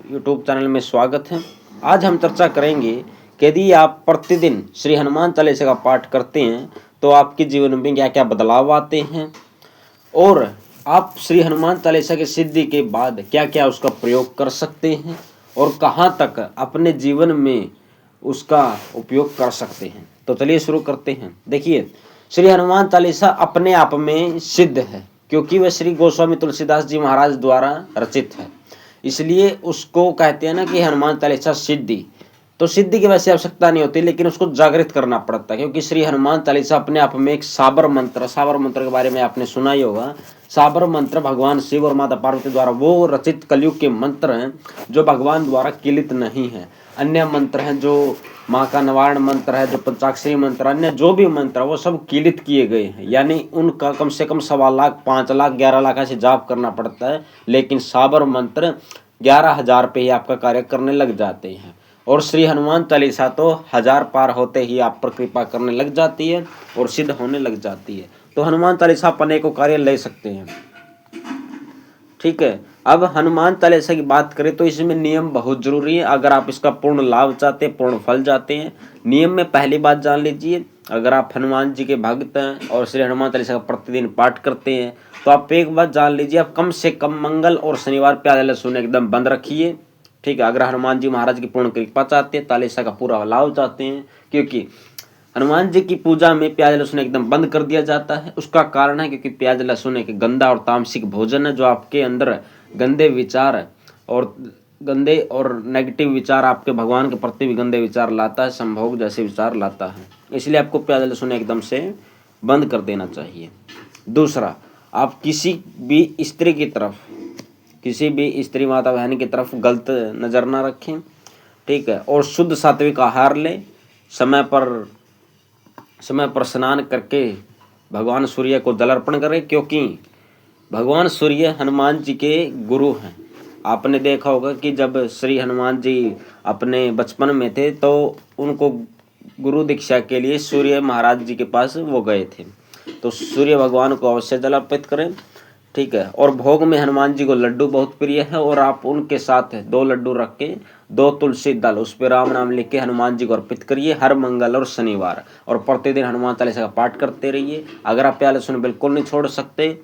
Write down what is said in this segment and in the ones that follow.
YouTube channel में स्वागत है। आज हम चर्चा करेंगे कि यदि आप प्रतिदिन श्री हनुमान चालीसा का पाठ करते हैं तो आपके जीवन में क्या क्या बदलाव आते हैं और आप श्री हनुमान चालीसा की सिद्धि के बाद क्या क्या उसका प्रयोग कर सकते हैं और कहाँ तक अपने जीवन में उसका उपयोग कर सकते हैं। तो चलिए शुरू करते हैं। देखिए, श्री हनुमान चालीसा अपने आप में सिद्ध है क्योंकि वह श्री गोस्वामी तुलसीदास जी महाराज द्वारा रचित है, इसलिए उसको कहते हैं ना कि हनुमान चालीसा सिद्धि। तो सिद्धि की वैसे आवश्यकता नहीं होती, लेकिन उसको जागृत करना पड़ता है क्योंकि श्री हनुमान चालीसा अपने आप में एक साबर मंत्र के बारे में आपने सुना ही होगा। साबर मंत्र भगवान शिव और माता पार्वती द्वारा वो रचित कलयुग के मंत्र हैं जो भगवान द्वारा किलित नहीं है। अन्य मंत्र हैं जो माँ का निवारण मंत्र है, जो पंचाक्षरी मंत्र, अन्य जो भी मंत्र है वो सब किलित किए गए हैं, यानी उनका कम से कम 1.25 लाख 5 लाख 11 लाख ऐसे जाप करना पड़ता है। लेकिन साबर मंत्र 11,000 पे ही आपका कार्य करने लग जाते हैं और श्री हनुमान चालीसा तो 1000 पार होते ही आप पर कृपा करने लग जाती है और सिद्ध होने लग जाती है। तो हनुमान चालीसा अपने को कार्य ले सकते हैं। ठीक है, अब हनुमान चालीसा की बात करें तो इसमें नियम बहुत जरूरी है। अगर आप इसका पूर्ण लाभ चाहते हैं, पूर्ण फल चाहते हैं, नियम में पहली बात जान लीजिए। अगर आप हनुमान जी के भक्त हैं और श्री हनुमान चालीसा का प्रतिदिन पाठ करते हैं तो आप एक बात जान लीजिए, आप कम से कम मंगल और शनिवार प्याज लहसुन एकदम बंद रखिए। ठीक है, अगर हनुमान जी महाराज की पूर्ण कृपा चाहते हैं, चालीसा का पूरा लाभ चाहते हैं, क्योंकि हनुमान जी की पूजा में प्याज लहसुन एकदम बंद कर दिया जाता है। उसका कारण है क्योंकि प्याज लहसुन एक गंदा और तामसिक भोजन है जो आपके अंदर गंदे विचार और गंदे और नेगेटिव विचार, आपके भगवान के प्रति भी गंदे विचार लाता है, संभोग जैसे विचार लाता है। इसलिए आपको प्याज लहसुन एकदम से बंद कर देना चाहिए। दूसरा, आप किसी भी स्त्री की तरफ, किसी भी स्त्री माता बहन की तरफ गलत नज़र ना रखें। ठीक है, और शुद्ध सात्विक आहार लें, समय पर स्नान करके भगवान सूर्य को जल अर्पण करें, क्योंकि भगवान सूर्य हनुमान जी के गुरु हैं। आपने देखा होगा कि जब श्री हनुमान जी अपने बचपन में थे तो उनको गुरु दीक्षा के लिए सूर्य महाराज जी के पास वो गए थे। तो सूर्य भगवान को अवश्य जल अर्पित करें। ठीक है, और भोग में हनुमान जी को लड्डू बहुत प्रिय है और आप उनके साथ 2 लड्डू रख के 2 तुलसी दल उस पर राम नाम लिख के हनुमान जी को अर्पित करिए हर मंगल और शनिवार, और प्रतिदिन हनुमान चालीसा का पाठ करते रहिए। अगर आप प्याज लहसुन बिल्कुल नहीं छोड़ सकते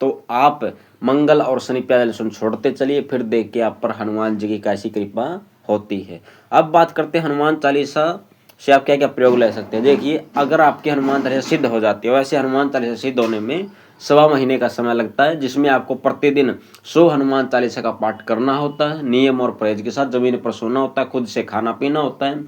तो आप मंगल और शनि प्याज लहसुन छोड़ते चलिए, फिर देखिए आप पर हनुमान जी की कैसी कृपा होती है। अब बात करते हैं हनुमान चालीसा से आप क्या क्या प्रयोग ले सकते हैं। देखिए, अगर आपकी हनुमान चालीसा सिद्ध हो जाती है, वैसे हनुमान चालीसा सिद्ध होने में 1.25 महीने का समय लगता है, जिसमें आपको प्रतिदिन 100 हनुमान चालीसा का पाठ करना होता है, नियम और परहेज के साथ। जमीन पर सोना होता है, खुद से खाना पीना होता है।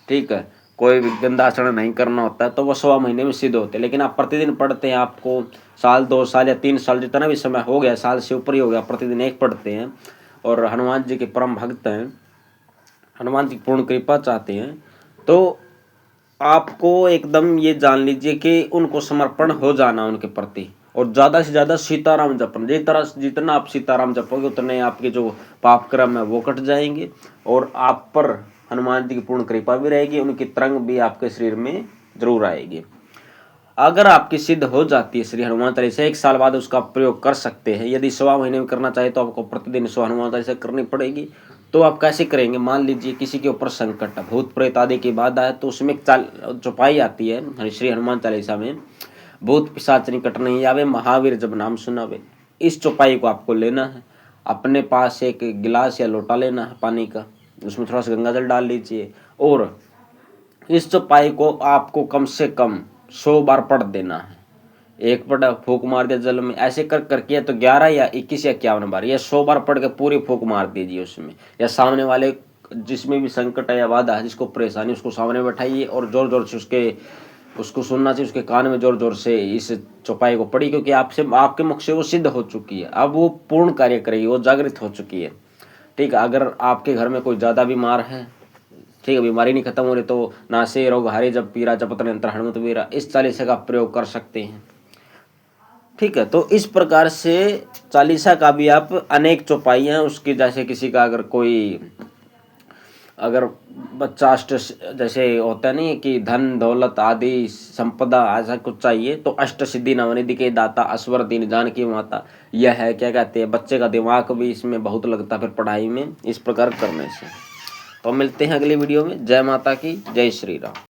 ठीक है, कोई भी गंदा आचरण नहीं करना होता है, तो वह 1.25 महीने में सिद्ध होते हैं। लेकिन आप प्रतिदिन पढ़ते हैं, आपको साल 2 साल या 3 साल जितना भी समय हो गया, साल से ऊपर ही हो गया, प्रतिदिन एक पढ़ते हैं और हनुमान जी के परम भक्त हैं, हनुमान जी की पूर्ण कृपा चाहते हैं, तो आपको एकदम ये जान लीजिए कि उनको समर्पण हो जाना उनके प्रति, और ज़्यादा से ज़्यादा सीताराम जपना। जितना आप सीताराम जपोगे उतने आपके जो पाप कर्म है वो कट जाएंगे और आप पर हनुमान जी की पूर्ण कृपा भी रहेगी, उनकी तरंग भी आपके शरीर में जरूर आएगी। अगर आपकी सिद्ध हो जाती है श्री हनुमान चालीसा, 1 साल बाद उसका प्रयोग कर सकते हैं। यदि 1.25 महीने में करना चाहे तो आपको प्रतिदिन 100 हनुमान चालीसा करनी पड़ेगी। तो आप कैसे करेंगे, मान लीजिए किसी के ऊपर संकट, भूत प्रेत आदि की बाधा है, तो उसमें चौपाई आती है श्री हनुमान चालीसा में, भूत पिशाच निकट नहीं आवे, महावीर जब नाम सुनावे। इस चौपाई को आपको लेना है, अपने पास एक गिलास या लोटा लेना है पानी का, उसमें थोड़ा सा गंगा जल डाल लीजिए और इस चौपाई को आपको कम से कम 100 बार पढ़ देना है। एक पढ़ फूंक मार दिया जल में, ऐसे कर करके तो 11 या 21 या 51 बार या 100 बार पढ़ के पूरी फूंक मार दीजिए उसमें, या सामने वाले जिसमें भी संकट है या बाधा है, जिसको परेशानी, उसको सामने बैठाइए और जोर जोर से उसको सुनना चाहिए, उसके कान में जोर जोर से इस चौपाई को पढ़ी, क्योंकि आपके मुख से वो सिद्ध हो चुकी है, अब वो पूर्ण कार्य करेगी, वो जागृत हो चुकी है। ठीक है, अगर आपके घर में कोई ज़्यादा बीमार है, ठीक है, बीमारी नहीं खत्म हो रही, तो नासे रोग हारे जब पीरा जपत निरंतर हनुमत वीरा, इस चालीसा का प्रयोग कर सकते हैं। ठीक है, तो इस प्रकार से चालीसा का भी आप अनेक चौपाइयाँ उसकी, जैसे किसी का अगर कोई अगर बच्चा जैसे होता नहीं कि धन दौलत आदि संपदा ऐसा कुछ चाहिए तो अष्ट सिद्धि नवनिधि के दाता असवर दीन जानकी माता, यह है क्या कहते हैं, बच्चे का दिमाग भी इसमें बहुत लगता है फिर पढ़ाई में इस प्रकार करने से। तो मिलते हैं अगली वीडियो में। जय माता की, जय श्री राम।